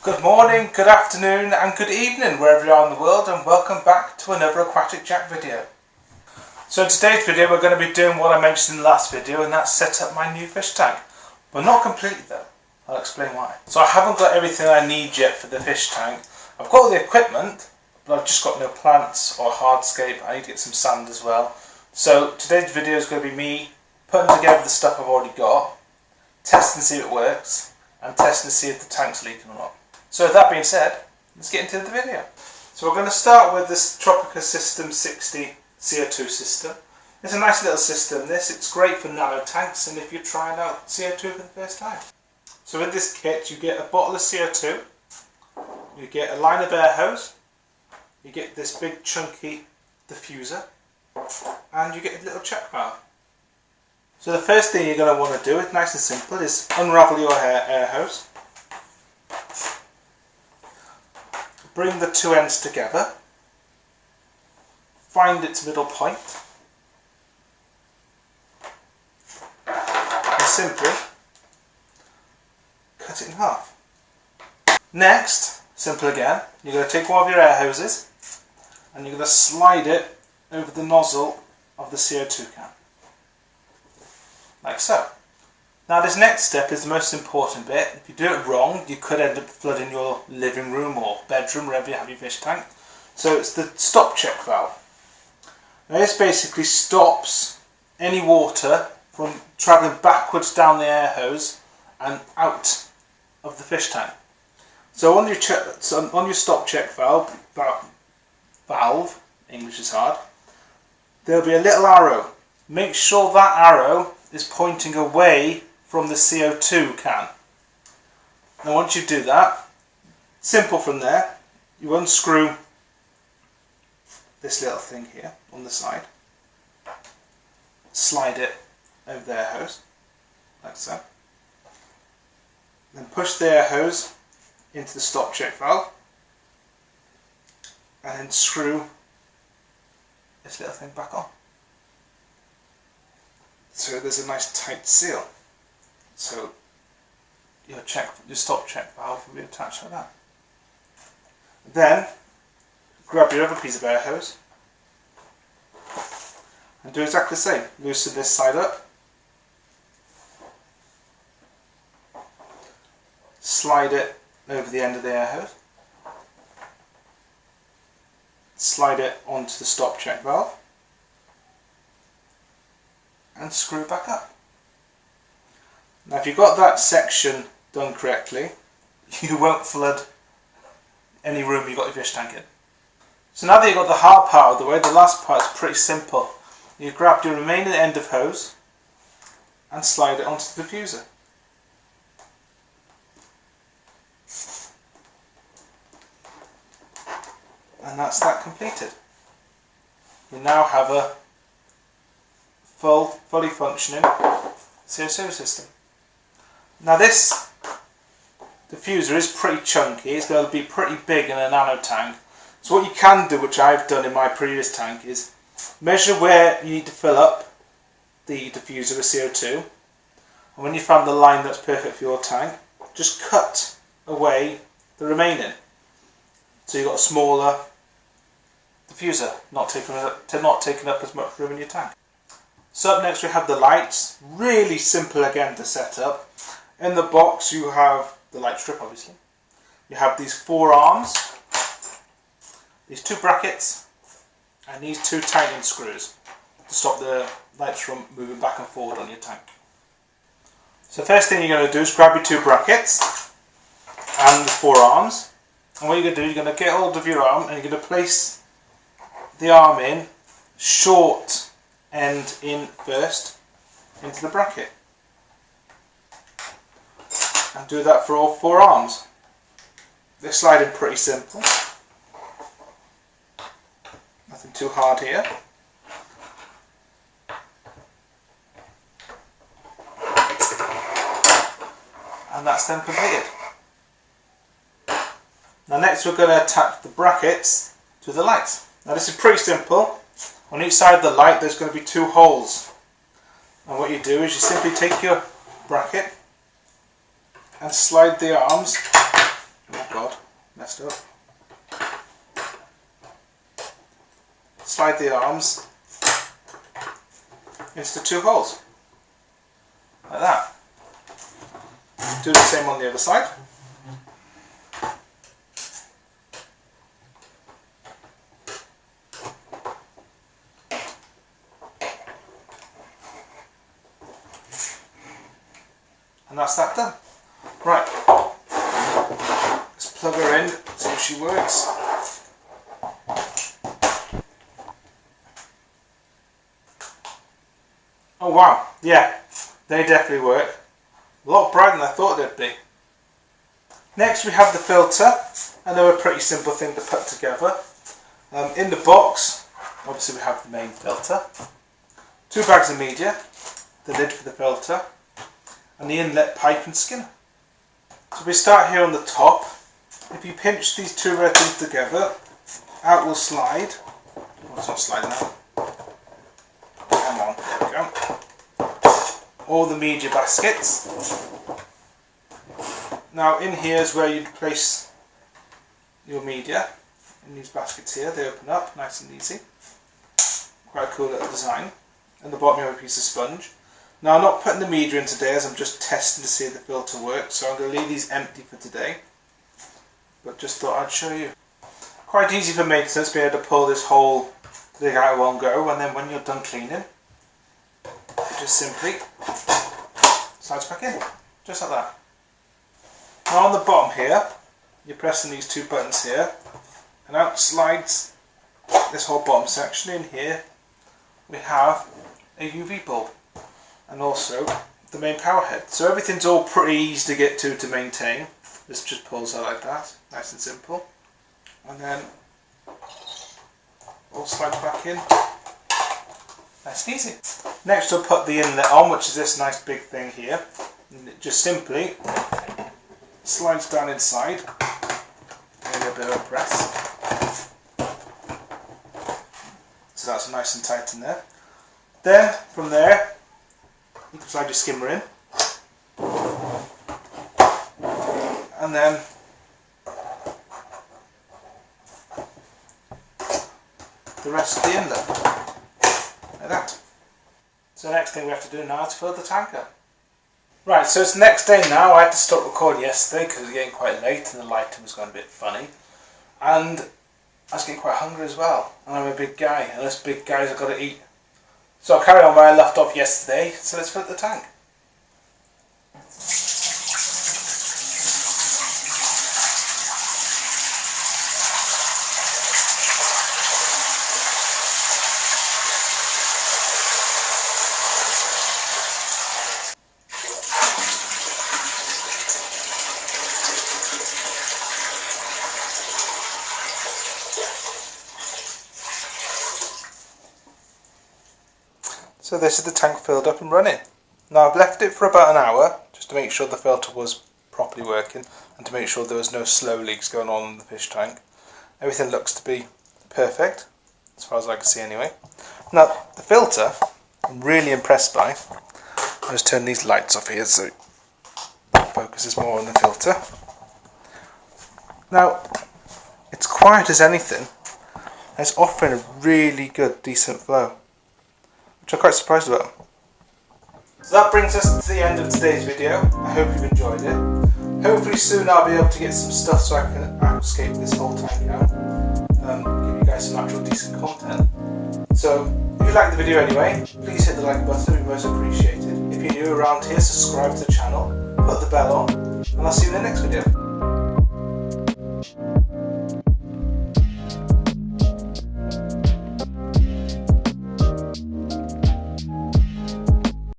Good morning, good afternoon and good evening wherever you are in the world, and welcome back to another Aquatic Jack video. So in today's video we're going to be doing what I mentioned in the last video, and that's set up my new fish tank. But not completely though, I'll explain why. So I haven't got everything I need yet for the fish tank. I've got all the equipment, but I've just got no plants or hardscape. I need to get some sand as well. So today's video is going to be me putting together the stuff I've already got, testing to see if it works, and testing to see if the tank's leaking or not. So with that being said, let's get into the video. So we're going to start with this Tropica System 60 CO2 system. It's a nice little system this, it's great for nano tanks and if you're trying out CO2 for the first time. So with this kit you get a bottle of CO2, you get a line of air hose, you get this big chunky diffuser, and you get a little check valve. So the first thing you're going to want to do, it's nice and simple, is unravel your air hose. Bring the two ends together, find its middle point, and simply cut it in half. Next, simple again, you're going to take one of your air hoses and you're going to slide it over the nozzle of the CO2 can, like so. Now this next step is the most important bit. If you do it wrong, you could end up flooding your living room or bedroom, wherever you have your fish tank. So it's the stop check valve. Now this basically stops any water from travelling backwards down the air hose and out of the fish tank. So on your stop check valve, English is hard, there'll be a little arrow. Make sure that arrow is pointing away from the CO2 can. Now once you do that, simple from there, you unscrew this little thing here on the side, slide it over the air hose, like so, then push the air hose into the stop check valve, and then screw this little thing back on. So there's a nice tight seal. So your stop check valve will be attached like that. Then grab your other piece of air hose and do exactly the same. Loosen this side up, slide it over the end of the air hose, slide it onto the stop check valve, and screw it back up. Now if you've got that section done correctly, you won't flood any room you've got your fish tank in. So now that you've got the hard part out of the way, the last part is pretty simple. You grab your remaining end of hose and slide it onto the diffuser. And that's that completed. You now have a fully functioning CO2 system. Now this diffuser is pretty chunky, it's going to be pretty big in a nano tank. So what you can do, which I've done in my previous tank, is measure where you need to fill up the diffuser with CO2, and when you find the line that's perfect for your tank, just cut away the remaining. So you've got a smaller diffuser, not taking up as much room in your tank. So up next we have the lights. Really simple again to set up. In the box you have the light strip, obviously. You have these four arms, these two brackets, and these two tightening screws to stop the lights from moving back and forward on your tank. So first thing you're going to do is grab your two brackets and the four arms, and what you're going to do is you're going to get hold of your arm and you're going to place the arm in, short end in first, into the bracket. And do that for all four arms. They're sliding pretty simple. Nothing too hard here. And that's then completed. Now next we're going to attach the brackets to the lights. Now this is pretty simple. On each side of the light there's going to be two holes. And what you do is you simply take your bracket and slide the arms, oh God, messed up. Slide the arms into the 2 holes, like that. Do the same on the other side. And that's that done. Right, let's plug her in, see if she works. Oh wow, yeah, they definitely work. A lot brighter than I thought they'd be. Next we have the filter, and they're a pretty simple thing to put together. In the box, obviously we have the main filter, 2 bags of media, the lid for the filter, and the inlet pipe and skinner. So we start here on the top. If you pinch these 2 red things together, out will slide. Oh, it's not sliding out. Come on, there we go. All the media baskets. Now in here is where you'd place your media. In these baskets here, they open up nice and easy. Quite a cool little design. And the bottom you have a piece of sponge. Now I'm not putting the media in today as I'm just testing to see if the filter works, so I'm going to leave these empty for today. But just thought I'd show you. Quite easy for maintenance, being able to pull this whole thing out in one go, and then when you're done cleaning, it just simply slides back in, just like that. Now on the bottom here, you're pressing these 2 buttons here, and out slides this whole bottom section. In here we have a UV bulb and also the main power head. So everything's all pretty easy to get to maintain. This just pulls out like that, nice and simple. And then all slides back in, nice and easy. Next we'll put the inlet on, which is this nice big thing here. And it just simply slides down inside. Maybe a bit of a press. So that's nice and tight in there. Then from there, you can slide your skimmer in, and then the rest of the inlet, like that. So the next thing we have to do now is fill the tank up. Right, so it's the next day now. I had to stop recording yesterday because it was getting quite late and the lighting was going a bit funny, and I was getting quite hungry as well, and I'm a big guy, and us big guys have got to eat. So I'll carry on where I left off yesterday, so let's fill up the tank. So this is the tank filled up and running. Now I've left it for about an hour just to make sure the filter was properly working and to make sure there was no slow leaks going on in the fish tank. Everything looks to be perfect, as far as I can see anyway. Now the filter, I'm really impressed by. I'll just turn these lights off here so it focuses more on the filter. Now it's quiet as anything, and it's offering a really good, decent flow, which I'm quite surprised about. So that brings us to the end of today's video. I hope you've enjoyed it. Hopefully soon I'll be able to get some stuff so I can escape this whole tank out. Give you guys some actual decent content. So if you liked the video anyway, please hit the like button, it would be most appreciated. If you're new around here, subscribe to the channel, put the bell on, and I'll see you in the next video.